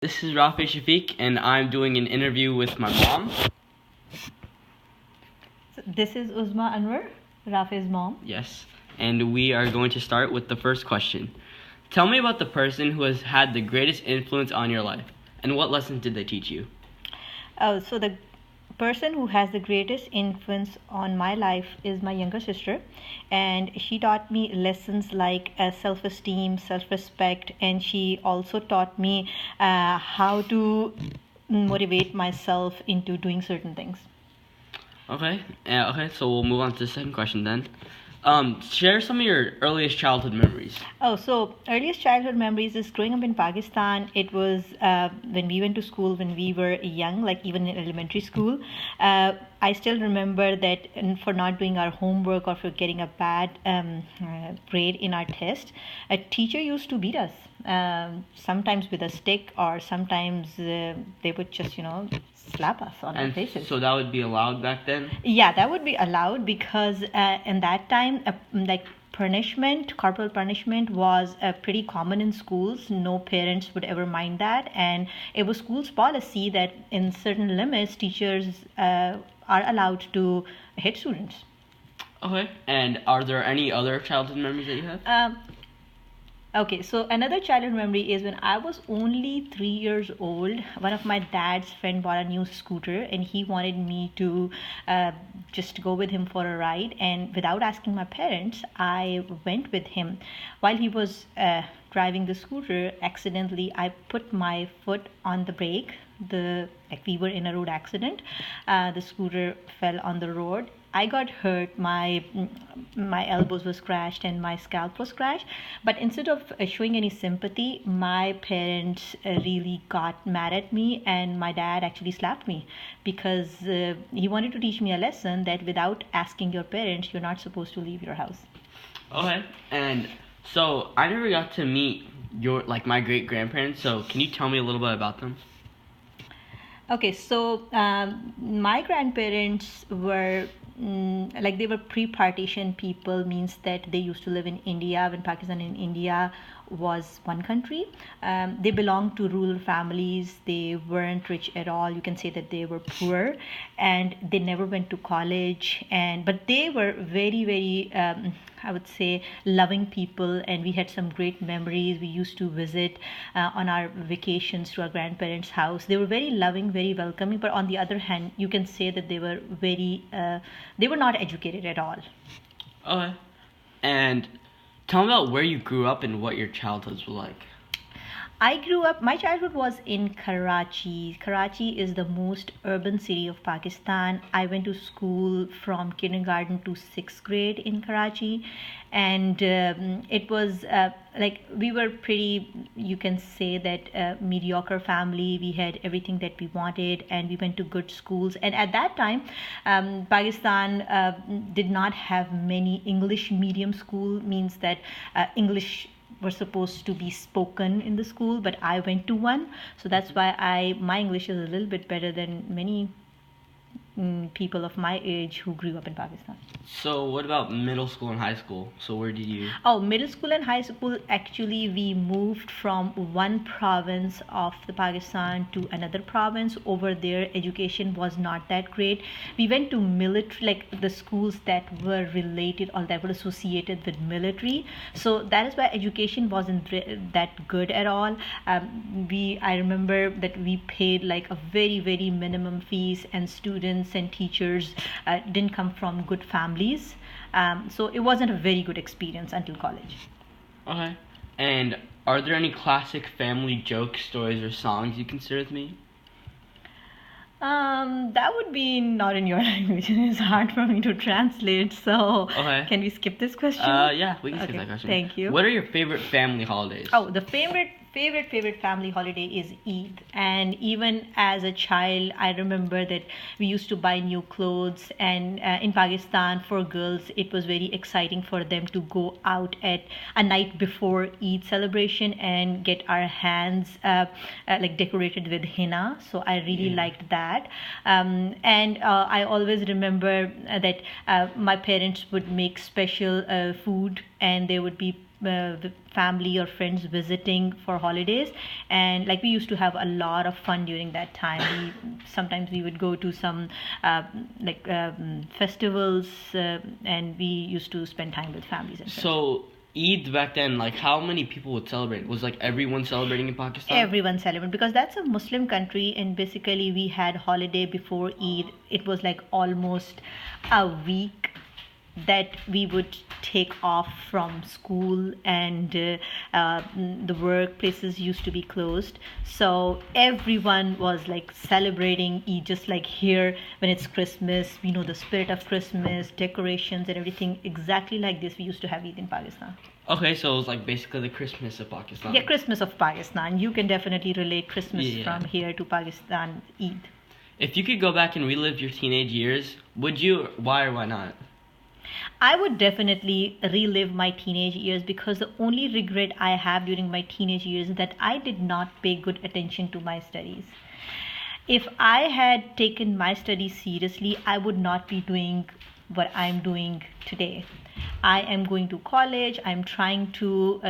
This is Rafi Shafiq, and I'm doing an interview with my mom. This is Uzma Anwar, Rafi's mom. Yes, and we are going to start with the first question. Tell me about the person who has had the greatest influence on your life, and what lessons did they teach you? So the person who has the greatest influence on my life is my younger sister, and she taught me lessons like self-esteem, self-respect, and she also taught me how to motivate myself into doing certain things. Okay, so we'll move on to the second question then. Share some of your earliest childhood memories. So earliest childhood memories is growing up in Pakistan. It was when we went to school when we were young, like even in elementary school. I still remember that for not doing our homework or for getting a bad grade in our test, a teacher used to beat us. Sometimes with a stick, or sometimes they would just, slap us on our faces. So that would be allowed back then? Yeah, that would be allowed because in that time, corporal punishment was pretty common in schools. No parents would ever mind that. And it was school's policy that in certain limits, teachers are allowed to hit students. Okay, and are there any other childhood memories that you have? Okay, so another childhood memory is when I was only 3 years old. One of my dad's friend bought a new scooter, and he wanted me to just go with him for a ride. And without asking my parents, I went with him. While he was driving the scooter, accidentally I put my foot on the brake. We were in a road accident. The scooter fell on the road. I got hurt. My elbows was scratched and my scalp was scratched. But instead of showing any sympathy, my parents really got mad at me, and my dad actually slapped me because he wanted to teach me a lesson that without asking your parents, you're not supposed to leave your house. Okay, and so I never got to meet my great grandparents. So can you tell me a little bit about them? Okay, so my grandparents were they were pre-partition people, means that they used to live in India when Pakistan and India was one country. They belonged to rural families. They weren't rich at all. You can say that they were poor, and they never went to college. But they were very, very I would say loving people, and we had some great memories. We used to visit on our vacations to our grandparents' house. They were very loving, very welcoming, but on the other hand, you can say that they were they were not educated at all. Okay, and tell me about where you grew up and what your childhoods were like. My childhood was in Karachi. Karachi is the most urban city of Pakistan. I went to school from kindergarten to 6th grade in Karachi, and it was we were pretty, you can say that mediocre family. We had everything that we wanted, and we went to good schools. And at that time, Pakistan did not have many English medium school, means that English were supposed to be spoken in the school, but I went to one, so that's why my English is a little bit better than many people of my age who grew up in Pakistan. So what about middle school and high school? So where did you... Oh, middle school and high school, actually we moved from one province of the Pakistan to another province. Over there, education was not that great. We went to military, like the schools that were related or that were associated with military. So that is why education wasn't that good at all. I remember that we paid like a very, very minimum fees, and students and teachers didn't come from good families. So it wasn't a very good experience until college. Okay. And are there any classic family jokes, stories, or songs you can share with me? That would be not in your language, and it's hard for me to translate. So, okay. Can we skip this question? Yeah, we can skip that question. Thank you. What are your favorite family holidays? Oh, the favorite family holiday is Eid. And even as a child, I remember that we used to buy new clothes. And in Pakistan, for girls, it was very exciting for them to go out at a night before Eid celebration and get our hands decorated with henna. So I really liked that. And I always remember that my parents would make special food, and there would be family or friends visiting for holidays, and like we used to have a lot of fun during that time. Sometimes we would go to some festivals, and we used to spend time with families and friends. So Eid back then, like how many people would celebrate? Was like everyone celebrating in Pakistan? Everyone celebrate because that's a Muslim country, and basically we had holiday before Eid. It was like almost a week that we would take off from school, and the workplaces used to be closed, so everyone was like celebrating Eid, just like here when it's Christmas. We know the spirit of Christmas, decorations and everything exactly like this we used to have Eid in Pakistan. Okay, so it was like basically the Christmas of Pakistan. Yeah, Christmas of Pakistan. You can definitely relate Christmas Yeah. from here to Pakistan Eid. If you could go back and relive your teenage years, would you? Why or why not? I would definitely relive my teenage years because the only regret I have during my teenage years is that I did not pay good attention to my studies. If I had taken my studies seriously, I would not be doing what I'm doing today. I am going to college. I'm trying to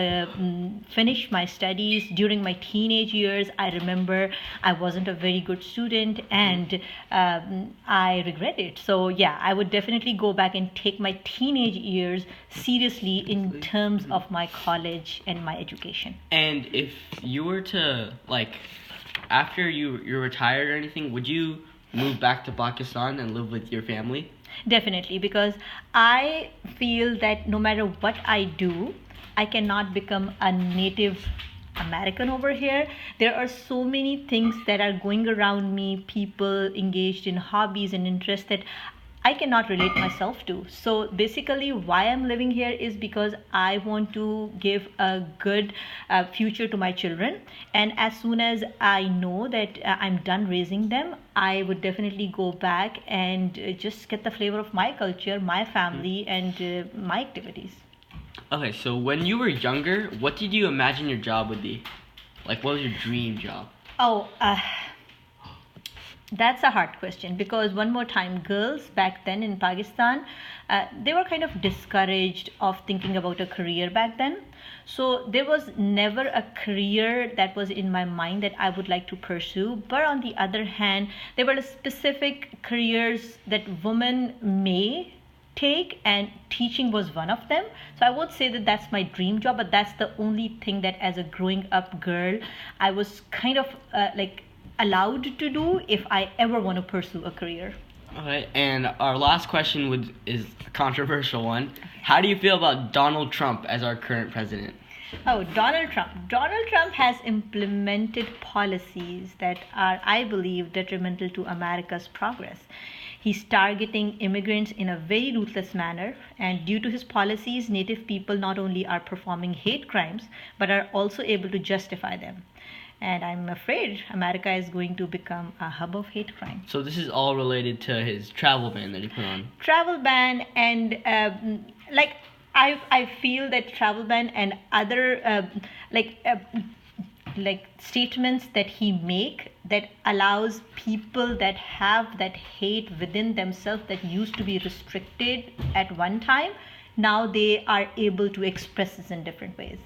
finish my studies. During my teenage years, I remember I wasn't a very good student, and I regret it. So yeah, I would definitely go back and take my teenage years seriously in terms of my college and my education. And if you were to like, after you're retired or anything, would you move back to Pakistan and live with your family? Definitely, because I feel that no matter what I do, I cannot become a native American over here. There are so many things that are going around me, people engaged in hobbies and interests that I cannot relate myself to. So basically, why I'm living here is because I want to give a good future to my children. And as soon as I know that I'm done raising them, I would definitely go back and just get the flavor of my culture, my family, and my activities. Okay, so when you were younger, what did you imagine your job would be? Like, what was your dream job? Oh, that's a hard question because one more time, girls back then in Pakistan, they were kind of discouraged of thinking about a career back then. So there was never a career that was in my mind that I would like to pursue. But on the other hand, there were specific careers that women may take, and teaching was one of them. So I would say that that's my dream job, but that's the only thing that as a growing up girl I was kind of allowed to do if I ever want to pursue a career. Okay, and our last question is a controversial one. How do you feel about Donald Trump as our current president? Oh, Donald Trump. Donald Trump has implemented policies that are, I believe, detrimental to America's progress. He's targeting immigrants in a very ruthless manner, and due to his policies, Native people not only are performing hate crimes, but are also able to justify them. And I'm afraid America is going to become a hub of hate crime. So this is all related to his travel ban that he put on. Travel ban and I feel that travel ban and other statements that he make that allows people that have that hate within themselves that used to be restricted at one time, now they are able to express this in different ways.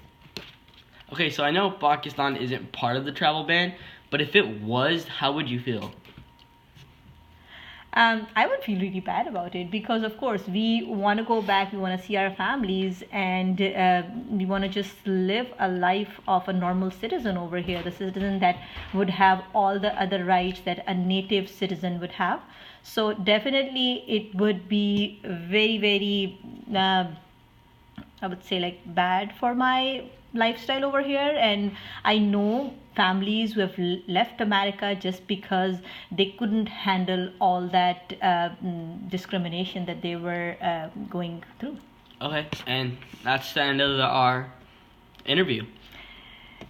Okay, so I know Pakistan isn't part of the travel ban, but if it was, how would you feel? I would feel really bad about it because, of course, we want to go back, we want to see our families, and we want to just live a life of a normal citizen over here, the citizen that would have all the other rights that a native citizen would have. So definitely it would be very, very, I would say, like bad for my lifestyle over here. And I know families who have left America just because they couldn't handle all that discrimination that they were going through. Okay, and that's the end of our interview.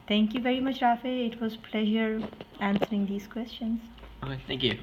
Thank you very much, Rafe. It was a pleasure answering these questions. Okay, thank you.